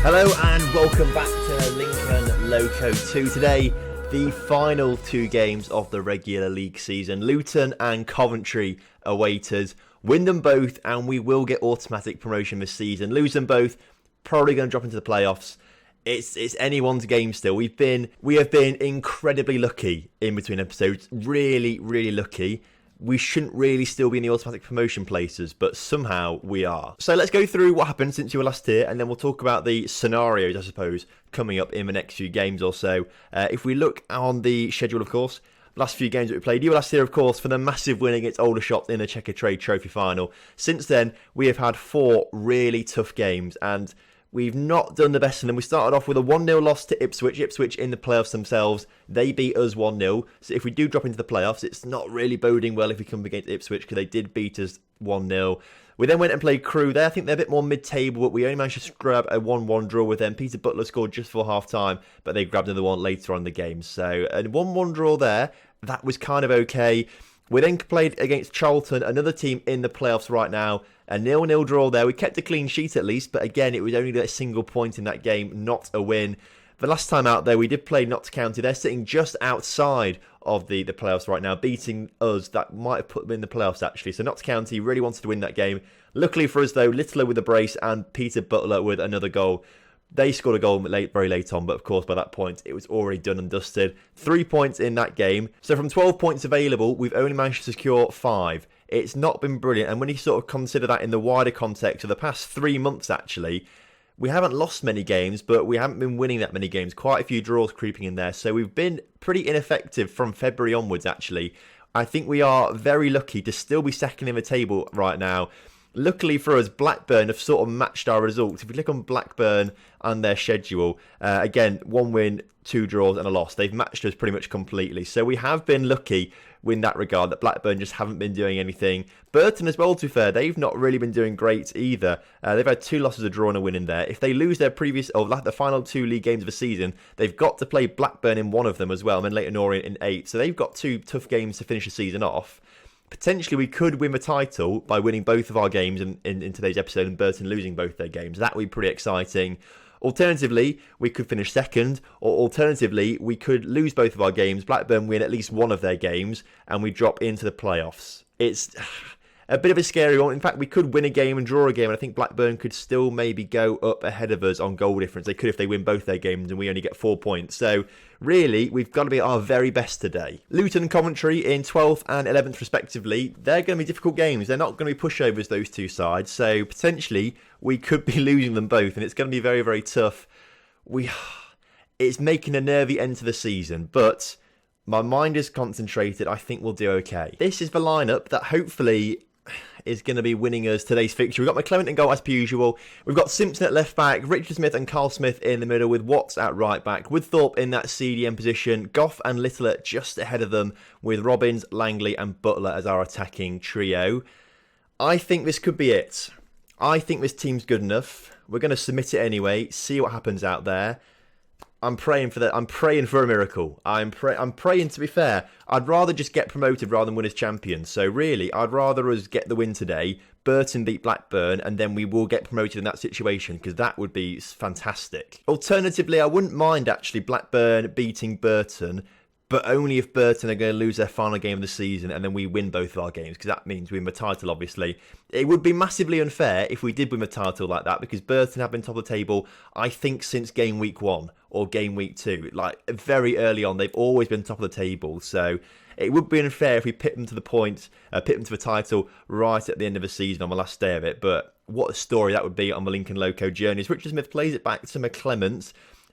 Hello and welcome back to Lincoln Loco 2. Today, the final two games of the regular league season. Luton and Coventry await us. Win them both and we will get automatic promotion this season. Lose them both, probably going to drop into the playoffs. It's anyone's game still. We have been incredibly lucky in between episodes. Really, really lucky. We shouldn't really still be in the automatic promotion places, but somehow we are. So let's go through what happened since you were last here, and then we'll talk about the scenarios, I suppose, coming up in the next few games or so. If we look on the schedule, of course, last few games that we played, you were last here, of course, for the massive win against Aldershot in the Checker Trade Trophy final. Since then, we have had 4 really tough games, and we've not done the best in them. We started off with a 1-0 loss to Ipswich. Ipswich in the playoffs themselves, they beat us 1-0. So if we do drop into the playoffs, it's not really boding well if we come up against Ipswich because they did beat us 1-0. We then went and played Crewe. I think they're a bit more mid-table, but we only managed to grab a 1-1 draw with them. Peter Butler scored just for half-time, but they grabbed another one later on in the game. So a 1-1 draw there, that was kind of okay. We then played against Charlton, another team in the playoffs right now. A 0-0 draw there. We kept a clean sheet at least, but again, it was only a single point in that game, not a win. The last time out there, we did play Notts County. They're sitting just outside of the playoffs right now, beating us. That might have put them in the playoffs, actually. So Notts County really wanted to win that game. Luckily for us, though, Littler with a brace and Peter Butler with another goal. They scored a goal very late on, but of course, by that point, it was already done and dusted. 3 points in that game. So from 12 points available, we've only managed to secure 5. It's not been brilliant. And when you sort of consider that in the wider context of the past 3 months, actually, we haven't lost many games, but we haven't been winning that many games. Quite a few draws creeping in there. So we've been pretty ineffective from February onwards, actually. I think we are very lucky to still be second in the table right now. Luckily for us, Blackburn have sort of matched our results. If we click on Blackburn and their schedule, again, 1 win, 2 draws and a loss. They've matched us pretty much completely. So we have been lucky in that regard that Blackburn just haven't been doing anything. Burton as well, to be fair, they've not really been doing great either. They've had 2 losses, a draw and a win in there. If they lose their the final 2 league games of the season, they've got to play Blackburn in one of them as well, and then Leighton Orient in 8. So they've got 2 tough games to finish the season off. Potentially, we could win the title by winning both of our games in today's episode and Burton losing both their games. That would be pretty exciting. Alternatively, we could finish second, or alternatively, we could lose both of our games, Blackburn win at least one of their games, and we drop into the playoffs. It's a bit of a scary one. In fact, we could win a game and draw a game, and I think Blackburn could still maybe go up ahead of us on goal difference. They could if they win both their games and we only get 4 points. So really, we've got to be at our very best today. Luton and Coventry in 12th and 11th respectively. They're going to be difficult games. They're not going to be pushovers, those two sides. So potentially, we could be losing them both, and it's going to be very, very tough. It's making a nervy end to the season, but my mind is concentrated. I think we'll do okay. This is the lineup that hopefully is going to be winning us today's fixture. We've got McClement in goal as per usual. We've got Simpson at left back, Richard Smith and Carl Smith in the middle with Watts at right back, Woodthorpe in that CDM position, Goff and Littler just ahead of them with Robbins, Langley and Butler as our attacking trio. I think this could be it. I think this team's good enough. We're going to submit it anyway, see what happens out there. I'm praying for that. I'm praying for a miracle. I'm praying, to be fair. I'd rather just get promoted rather than win as champions. So really, I'd rather us get the win today, Burton beat Blackburn, and then we will get promoted in that situation, because that would be fantastic. Alternatively, I wouldn't mind actually Blackburn beating Burton, but only if Burton are going to lose their final game of the season and then we win both of our games, because that means we win the title, obviously. It would be massively unfair if we did win the title like that, because Burton have been top of the table, I think, since game week 1 or game week 2. Like, very early on, they've always been top of the table. So it would be unfair if we pit them to the title right at the end of the season on the last day of it. But what a story that would be on the Lincoln Loco journey. As Richard Smith plays it back to McClement,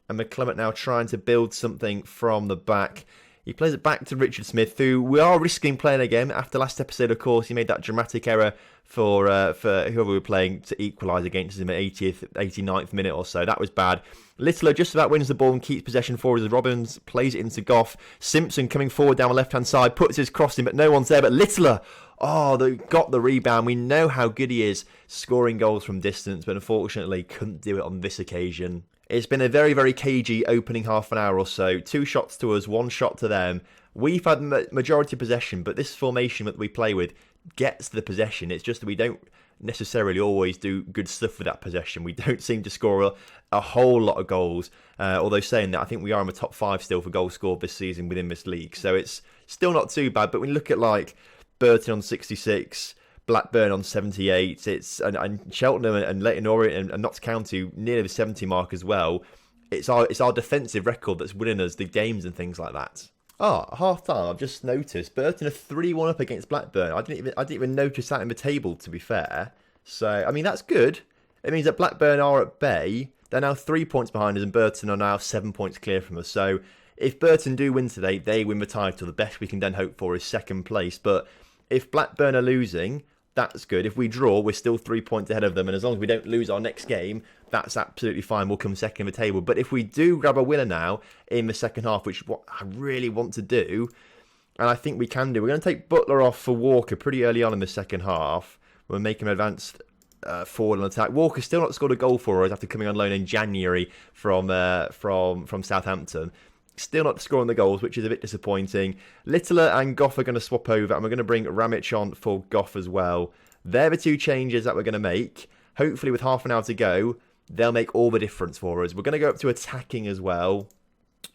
and McClement now trying to build something from the back. He plays it back to Richard Smith, who we are risking playing again. After last episode, of course, he made that dramatic error for whoever we were playing to equalise against him at 89th minute or so. That was bad. Littler just about wins the ball and keeps possession for us as Robbins plays it into Goff. Simpson coming forward down the left-hand side, puts his cross in, but no one's there. But Littler, they got the rebound. We know how good he is scoring goals from distance, but unfortunately couldn't do it on this occasion. It's been a very, very cagey opening half an hour or so. 2 shots to us, 1 shot to them. We've had majority possession, but this formation that we play with gets the possession. It's just that we don't necessarily always do good stuff with that possession. We don't seem to score a whole lot of goals. Although saying that, I think we are in the top 5 still for goals scored this season within this league. So it's still not too bad. But when you look at like Burton on 66, Blackburn on 78, and Cheltenham and Leighton Orient and Notts County near the 70 mark as well. It's our defensive record that's winning us the games and things like that. Half time, I've just noticed Burton are 3-1 up against Blackburn. I didn't even notice that in the table, to be fair. So I mean that's good. It means that Blackburn are at bay. They're now 3 points behind us, and Burton are now 7 points clear from us. So if Burton do win today, they win the title. The best we can then hope for is second place. But if Blackburn are losing, that's good. If we draw, we're still 3 points ahead of them. And as long as we don't lose our next game, that's absolutely fine. We'll come second in the table. But if we do grab a winner now in the second half, which is what I really want to do, and I think we can do, we're going to take Butler off for Walker pretty early on in the second half. We'll make him advance forward on attack. Walker's still not scored a goal for us after coming on loan in January from Southampton. Still not scoring the goals, which is a bit disappointing. Littler and Goff are going to swap over, and we're going to bring Ramich on for Goff as well. They're the 2 changes that we're going to make. Hopefully, with half an hour to go, they'll make all the difference for us. We're going to go up to attacking as well.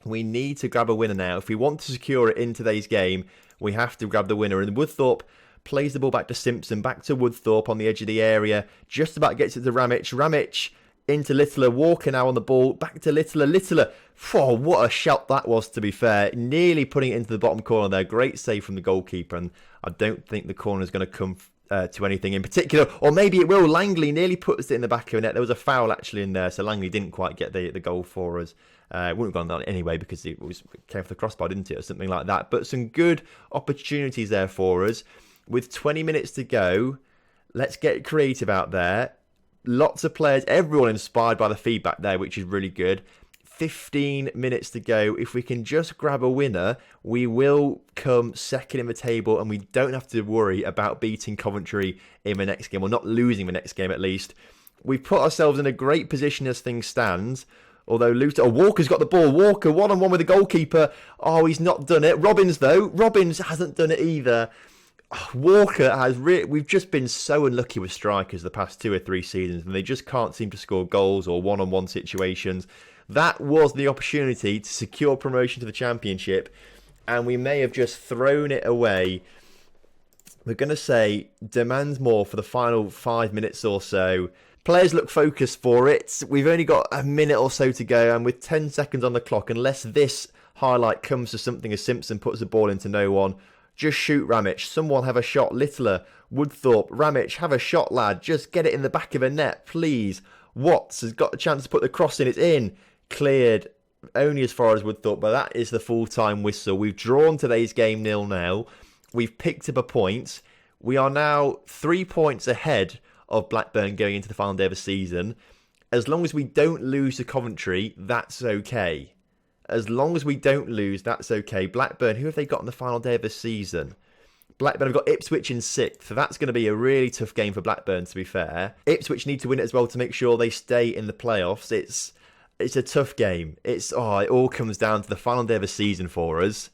We need to grab a winner now. If we want to secure it in today's game, we have to grab the winner. And Woodthorpe plays the ball back to Simpson, back to Woodthorpe on the edge of the area. Just about gets it to Ramich. Ramich into Littler. Walker now on the ball. Back to Littler. Littler. Oh, what a shout that was, to be fair. Nearly putting it into the bottom corner there. Great save from the goalkeeper. And I don't think the corner is going to come to anything in particular. Or maybe it will. Langley nearly puts it in the back of the net. There was a foul actually in there. So Langley didn't quite get the goal for us. It wouldn't have gone down anyway because it came off the crossbar, didn't it? Or something like that. But some good opportunities there for us. With 20 minutes to go, let's get creative out there. Lots of players, everyone inspired by the feedback there, which is really good. 15 minutes to go. If we can just grab a winner, we will come second in the table and we don't have to worry about beating Coventry in the next game, or not losing the next game at least. We've put ourselves in a great position as things stand. Although Luton, Walker's got the ball. Walker, 1-on-1 with the goalkeeper. Oh, he's not done it. Robbins, though. Robbins hasn't done it either. Walker has we've just been so unlucky with strikers the past 2 or 3 seasons, and they just can't seem to score goals or one-on-one situations. That was the opportunity to secure promotion to the Championship, and we may have just thrown it away. We're going to say demands more for the final 5 minutes or so. Players look focused for it. We've only got a minute or so to go, and with 10 seconds on the clock, unless this highlight comes to something as Simpson puts the ball into no one, just shoot Ramich. Someone have a shot. Littler, Woodthorpe, Ramich, have a shot, lad. Just get it in the back of a net, please. Watts has got a chance to put the cross in. It's in. Cleared. Only as far as Woodthorpe, but that is the full-time whistle. We've drawn today's game 0-0. We've picked up a point. We are now 3 points ahead of Blackburn going into the final day of the season. As long as we don't lose to Coventry, that's okay. As long as we don't lose, that's okay. Blackburn, who have they got on the final day of the season? Blackburn have got Ipswich in 6th, so that's going to be a really tough game for Blackburn, to be fair. Ipswich need to win it as well to make sure they stay in the playoffs. It's a tough game. It all comes down to the final day of the season for us.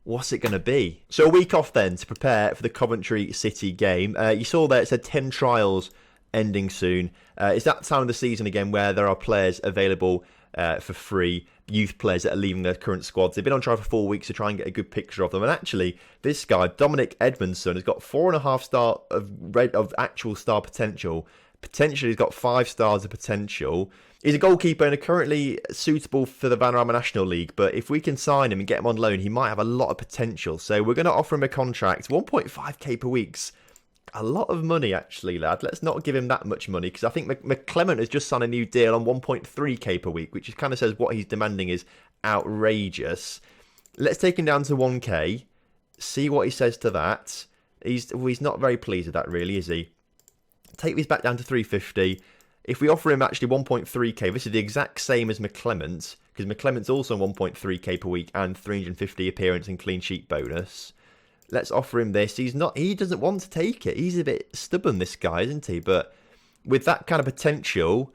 What's it going to be? So a week off then to prepare for the Coventry City game. You saw there it said 10 trials ending soon. It's that time of the season again where there are players available for free, youth players that are leaving their current squads. They've been on trial for 4 weeks to try and get a good picture of them. And actually, this guy, Dominic Edmondson, has got 4.5 star of actual star potential. Potentially, he's got 5 stars of potential. He's a goalkeeper and currently suitable for the Vanarama National League. But if we can sign him and get him on loan, he might have a lot of potential. So we're going to offer him a contract. 1.5k per week's a lot of money, actually, lad. Let's not give him that much money, because I think McClement has just signed a new deal on 1.3k per week, which kind of says what he's demanding is outrageous. Let's take him down to 1k, see what he says to that. He's not very pleased with that, really, is he? Take these back down to 350. If we offer him actually 1.3k, this is the exact same as McClement, because McClement's also on 1.3k per week and 350 appearance and clean sheet bonus. Let's offer him this. He doesn't want to take it. He's a bit stubborn, this guy, isn't he? But with that kind of potential,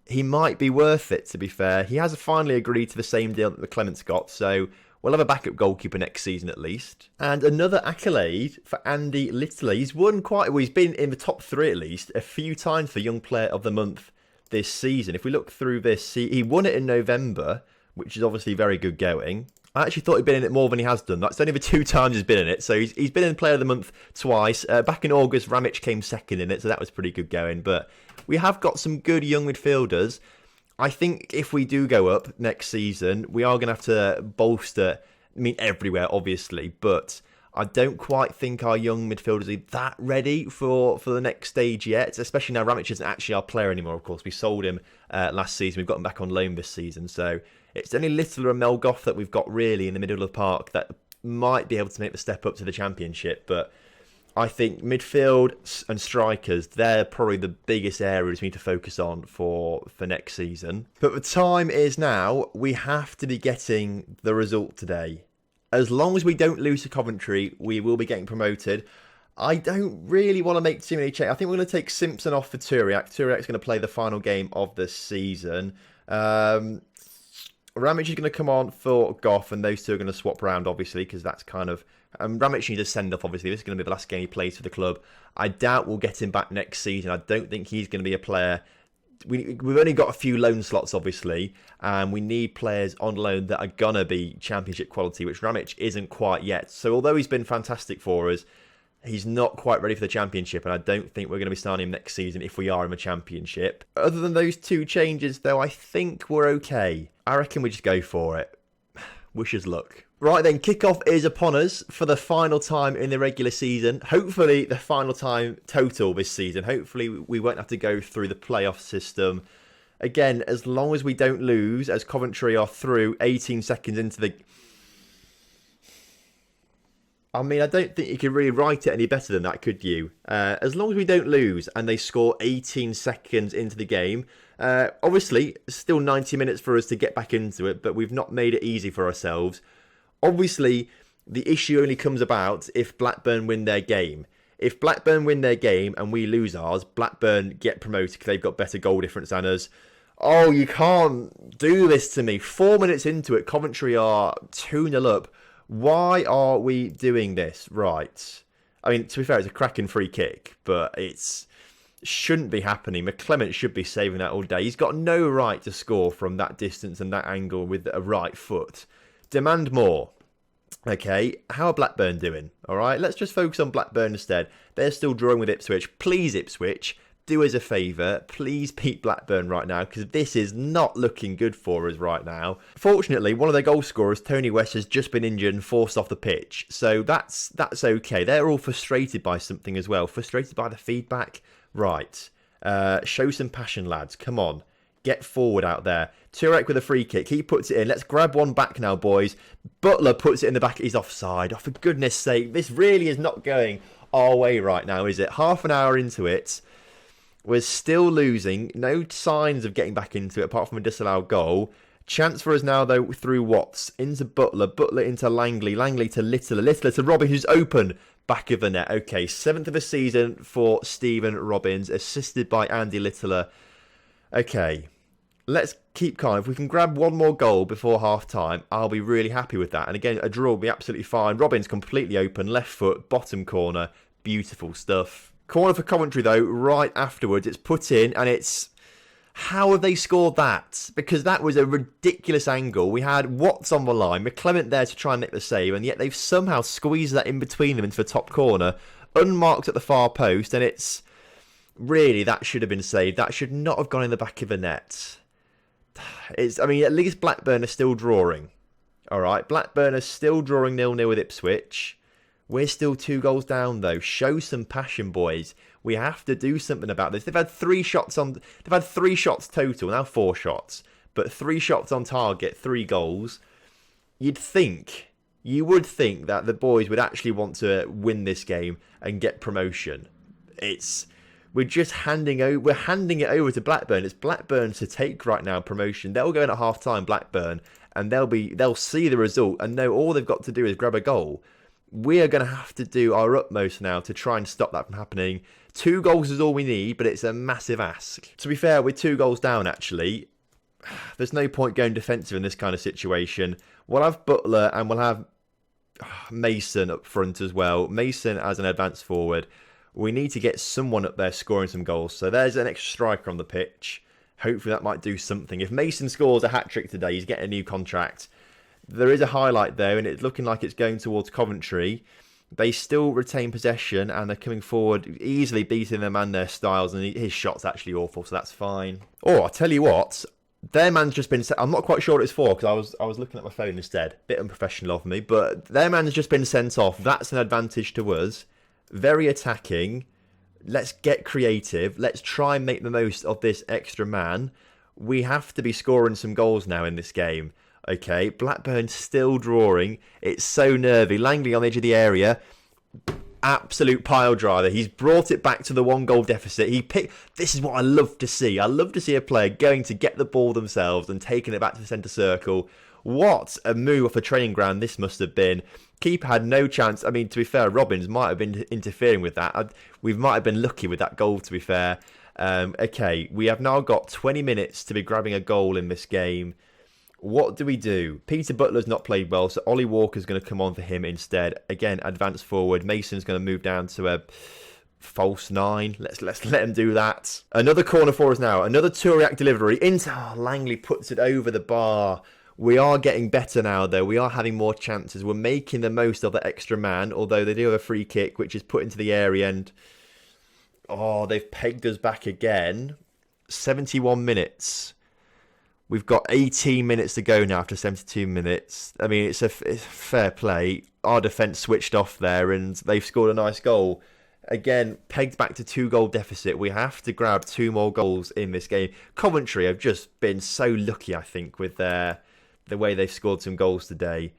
he might be worth it, to be fair. He has finally agreed to the same deal that the Clement's got, so we'll have a backup goalkeeper next season at least. And another accolade for Andy Littler. He's he's been in the top 3 at least a few times for Young Player of the Month this season. If we look through this, he won it in November, which is obviously very good going. I actually thought he'd been in it more than he has done. That's only the 2 times he's been in it. So he's been in Player of the Month twice. Back in August, Ramic came second in it, so that was pretty good going. But we have got some good young midfielders. I think if we do go up next season, we are going to have to bolster, everywhere, obviously. But I don't quite think our young midfielders are that ready for the next stage yet, especially now Ramic isn't actually our player anymore, of course. We sold him last season. We've got him back on loan this season. So it's only Littler and Melgoth that we've got really in the middle of the park that might be able to make the step up to the Championship. But I think midfield and strikers, they're probably the biggest areas we need to focus on for next season. But the time is now. We have to be getting the result today. As long as we don't lose to Coventry, we will be getting promoted. I don't really want to make too many changes. I think we're going to take Simpson off for Turiak. Turiak's going to play the final game of the season. Ramic is going to come on for Goff, and those two are going to swap around, obviously, because that's kind of... Ramic needs a send-off, obviously. This is going to be the last game he plays for the club. I doubt we'll get him back next season. I don't think he's going to be a player... We've only got a few loan slots, obviously, and we need players on loan that are going to be Championship quality, which Ramic isn't quite yet. So although he's been fantastic for us, he's not quite ready for the Championship, and I don't think we're going to be signing him next season if we are in the Championship. Other than those 2 changes, though, I think we're okay. I reckon we just go for it. Wish us luck. Right then, kickoff is upon us for the final time in the regular season. Hopefully the final time total this season. Hopefully we won't have to go through the playoff system. Again, as long as we don't lose, as Coventry are through 18 seconds into the... I don't think you could really write it any better than that, could you? As long as we don't lose and they score 18 seconds into the game. Obviously, still 90 minutes for us to get back into it, but we've not made it easy for ourselves. Obviously, the issue only comes about if Blackburn win their game. If Blackburn win their game and we lose ours, Blackburn get promoted because they've got better goal difference than us. Oh, you can't do this to me. 4 minutes into it, Coventry are 2-0 up. Why are we doing this? Right. To be fair, it's a cracking free kick, but it shouldn't be happening. McClement should be saving that all day. He's got no right to score from that distance and that angle with a right foot. Demand more. Okay, how are Blackburn doing? All right, let's just focus on Blackburn instead. They're still drawing with Ipswich. Please, Ipswich, do us a favour. Please beat Blackburn right now, because this is not looking good for us right now. Fortunately, one of their goal scorers, Tony West, has just been injured and forced off the pitch. So that's okay. They're all frustrated by something as well. Frustrated by the feedback. Right. Show some passion, lads. Come on. Get forward out there. Turek with a free kick. He puts it in. Let's grab one back now, boys. Butler puts it in the back. He's offside. Oh, for goodness sake. This really is not going our way right now, is it? Half an hour into it. We're still losing. No signs of getting back into it apart from a disallowed goal. Chance for us now, though, through Watts. Into Butler. Butler into Langley. Langley to Littler. Littler to Robin, who's open. Back of the net. Okay, 7th of the season for Stephen Robbins. Assisted by Andy Littler. Okay, let's keep calm. If we can grab one more goal before half-time, I'll be really happy with that. And again, a draw will be absolutely fine. Robbins completely open. Left foot, bottom corner. Beautiful stuff. Corner for Coventry, though, right afterwards. It's put in, and it's... How have they scored that? Because that was a ridiculous angle. We had Watts on the line, McClement there to try and nick the save, and yet they've somehow squeezed that in between them into the top corner, unmarked at the far post, and it's... Really, that should have been saved. That should not have gone in the back of the net. At least Blackburn are still drawing. All right, Blackburn are still drawing 0-0 with Ipswich. We're still 2 goals down, though. Show some passion, boys. We have to do something about this. They've had 3 shots total, now 4 shots, but 3 shots on target, 3 goals. You would think that the boys would actually want to win this game and get promotion. We're just handing it over to Blackburn. It's Blackburn to take right now, promotion. They'll go in at half-time, Blackburn, and they'll see the result and know all they've got to do is grab a goal. We are going to have to do our utmost now to try and stop that from happening, 2 goals is all we need, but it's a massive ask. To be fair, with 2 goals down, actually, there's no point going defensive in this kind of situation. We'll have Butler and we'll have Mason up front as well. Mason as an advanced forward. We need to get someone up there scoring some goals. So there's an extra striker on the pitch. Hopefully that might do something. If Mason scores a hat-trick today, he's getting a new contract. There is a highlight there, and it's looking like it's going towards Coventry. They still retain possession, and they're coming forward, easily beating them and their styles, and his shot's actually awful, so that's fine. Oh, I'll tell you what, their man's just been... I'm not quite sure what it's for, because I was looking at my phone instead. Bit unprofessional of me, but their man's just been sent off. That's an advantage to us. Very attacking. Let's get creative. Let's try and make the most of this extra man. We have to be scoring some goals now in this game. Okay, Blackburn still drawing. It's so nervy. Langley on the edge of the area. Absolute pile driver. He's brought it back to the 1-goal deficit. This is what I love to see. I love to see a player going to get the ball themselves and taking it back to the centre circle. What a move off a training ground this must have been. Keeper had no chance. I mean, to be fair, Robbins might have been interfering with that. We might have been lucky with that goal, to be fair. Okay, we have now got 20 minutes to be grabbing a goal in this game. What do we do? Peter Butler's not played well, so Ollie Walker's going to come on for him instead. Again, advance forward. Mason's going to move down to a false 9. Let's let him do that. Another corner for us now. Another Turiak delivery. Langley puts it over the bar. We are getting better now, though. We are having more chances. We're making the most of the extra man, although they do have a free kick, which is put into the area, and they've pegged us back again. 71 minutes. We've got 18 minutes to go now after 72 minutes. I mean, it's fair play. Our defence switched off there, and they've scored a nice goal. Again, pegged back to 2-goal deficit. We have to grab 2 more goals in this game. Coventry have just been so lucky, I think, with the way they've scored some goals today.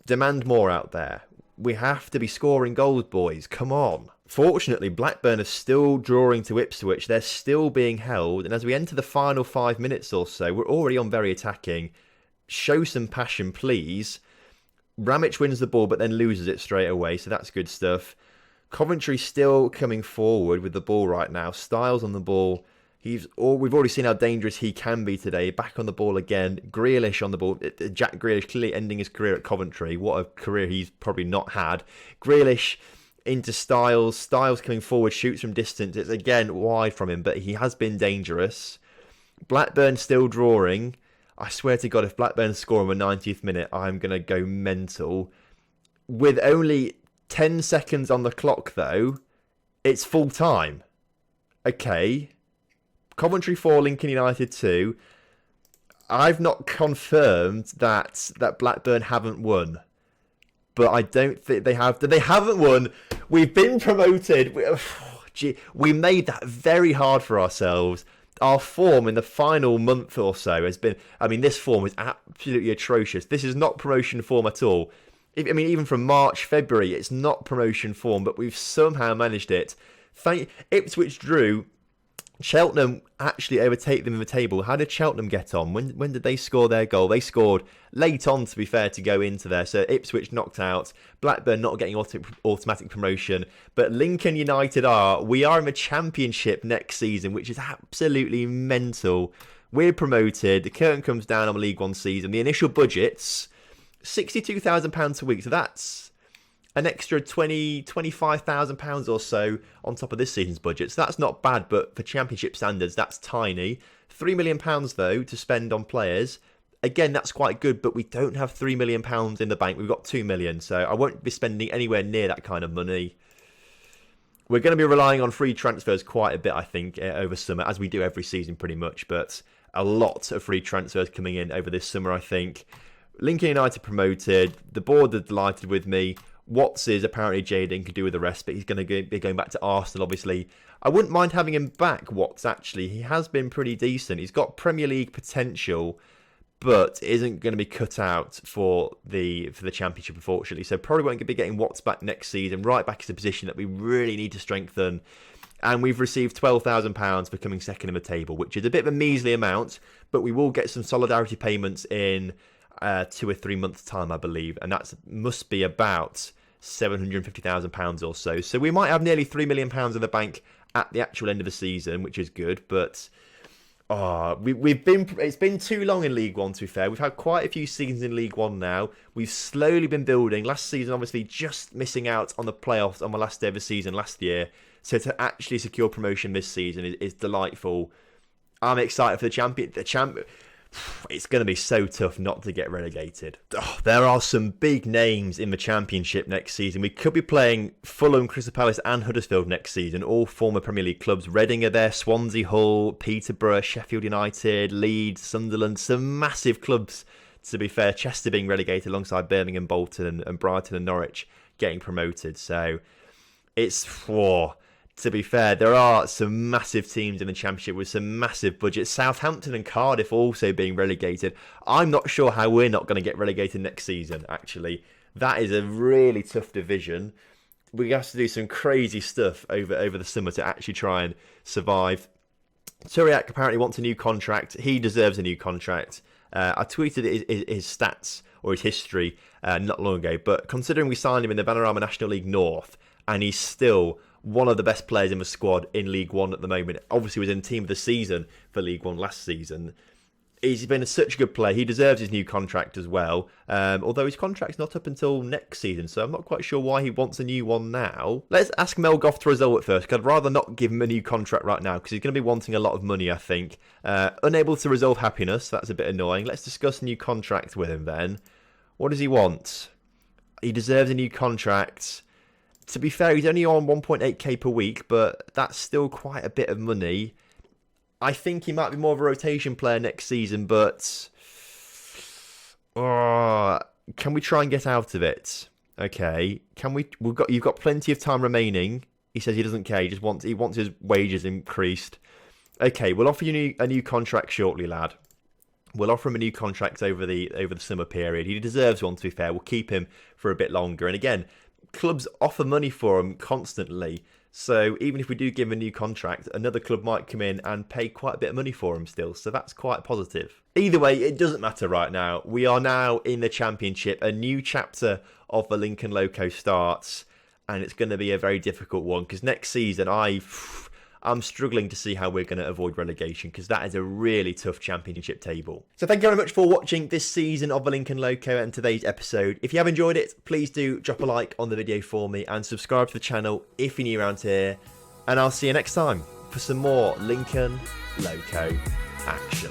Demand more out there. We have to be scoring goals, boys. Come on. Fortunately, Blackburn are still drawing to Ipswich. They're still being held. And as we enter the final 5 minutes or so, we're already on very attacking. Show some passion, please. Ramage wins the ball, but then loses it straight away. So that's good stuff. Coventry still coming forward with the ball right now. Styles on the ball. We've already seen how dangerous he can be today. Back on the ball again. Grealish on the ball. Jack Grealish clearly ending his career at Coventry. What a career he's probably not had. Grealish into Styles. Styles coming forward, shoots from distance. It's again wide from him, but he has been dangerous. Blackburn still drawing. I swear to God, if Blackburn score in the 90th minute, I'm going to go mental. With only 10 seconds on the clock, though, it's full time. Okay. Coventry 4, Lincoln United 2. I've not confirmed that Blackburn haven't won. But I don't think they have. They haven't won. We've been promoted. We made that very hard for ourselves. Our form in the final month or so has been... I mean, this form is absolutely atrocious. This is not promotion form at all. I mean, even from March, February, it's not promotion form, but we've somehow managed it. Ipswich drew. Cheltenham actually overtake them in the table. How did Cheltenham get on? When did they score their goal? They scored late on, to be fair, to go into there. So Ipswich knocked out. Blackburn not getting automatic promotion. But Lincoln United are. We are in the Championship next season, which is absolutely mental. We're promoted. The curtain comes down on the League One season. The initial budget's £62,000 a week. So that's an extra £25,000 or so on top of this season's budget. So that's not bad, but for Championship standards, that's tiny. £3 million, though, to spend on players. Again, that's quite good, but we don't have £3 million in the bank. We've got £2 million, so I won't be spending anywhere near that kind of money. We're going to be relying on free transfers quite a bit, I think, over summer, as we do every season pretty much, but a lot of free transfers coming in over this summer, I think. Lincoln United promoted. The board are delighted with me. Watts is apparently Jadon could do with the rest, but he's going to be going back to Arsenal, obviously. I wouldn't mind having him back, Watts, actually. He has been pretty decent. He's got Premier League potential, but isn't going to be cut out for the Championship, unfortunately. So probably won't be getting Watts back next season. Right back is a position that we really need to strengthen. And we've received £12,000 for coming second in the table, which is a bit of a measly amount, but we will get some solidarity payments in 2 or 3 months' time, I believe, and that must be about £750,000 or so. So we might have nearly £3 million in the bank at the actual end of the season, which is good. But it's been too long in League One, to be fair. We've had quite a few seasons in League One now. We've slowly been building. Last season, obviously, just missing out on the playoffs on the last day of the season last year. So to actually secure promotion this season is delightful. I'm excited for the champion. It's going to be so tough not to get relegated. There are some big names in the Championship next season. We could be playing Fulham, Crystal Palace and Huddersfield next season, all former Premier League clubs. Reading are there, Swansea, Hull, Peterborough, Sheffield United, Leeds, Sunderland. Some massive clubs, to be fair. Chester being relegated alongside Birmingham, Bolton and Brighton and Norwich getting promoted. So it's... To be fair, there are some massive teams in the Championship with some massive budgets. Southampton and Cardiff also being relegated. I'm not sure how we're not going to get relegated next season, actually. That is a really tough division. We have to do some crazy stuff over the summer to actually try and survive. Turiak apparently wants a new contract. He deserves a new contract. I tweeted his stats or his history not long ago, but considering we signed him in the Vanarama National League North, and he's still one of the best players in the squad in League One at the moment. Obviously, he was in Team of the Season for League One last season. He's been such a good player. He deserves his new contract as well. Although his contract's not up until next season, so I'm not quite sure why he wants a new one now. Let's ask Mel Goff to resolve it first, because I'd rather not give him a new contract right now, because he's going to be wanting a lot of money, I think. Unable to resolve happiness, that's a bit annoying. Let's discuss a new contract with him then. What does he want? He deserves a new contract. To be fair, he's only on 1.8k per week, but that's still quite a bit of money. I think he might be more of a rotation player next season, but can we try and get out of it? Okay, can we? You've got plenty of time remaining. He says he doesn't care. He wants his wages increased. Okay, we'll offer you a new contract shortly, lad. We'll offer him a new contract over the summer period. He deserves one, to be fair. We'll keep him for a bit longer. And again, clubs offer money for him constantly, so even if we do give him a new contract, another club might come in and pay quite a bit of money for him still, so that's quite positive. Either way, it doesn't matter right now. We are now in the Championship. A new chapter of the Lincoln Loco starts, and it's going to be a very difficult one, because next season I'm struggling to see how we're going to avoid relegation, because that is a really tough Championship table. So thank you very much for watching this season of the Lincoln Loco and today's episode. If you have enjoyed it, please do drop a like on the video for me and subscribe to the channel if you're new around here. And I'll see you next time for some more Lincoln Loco action.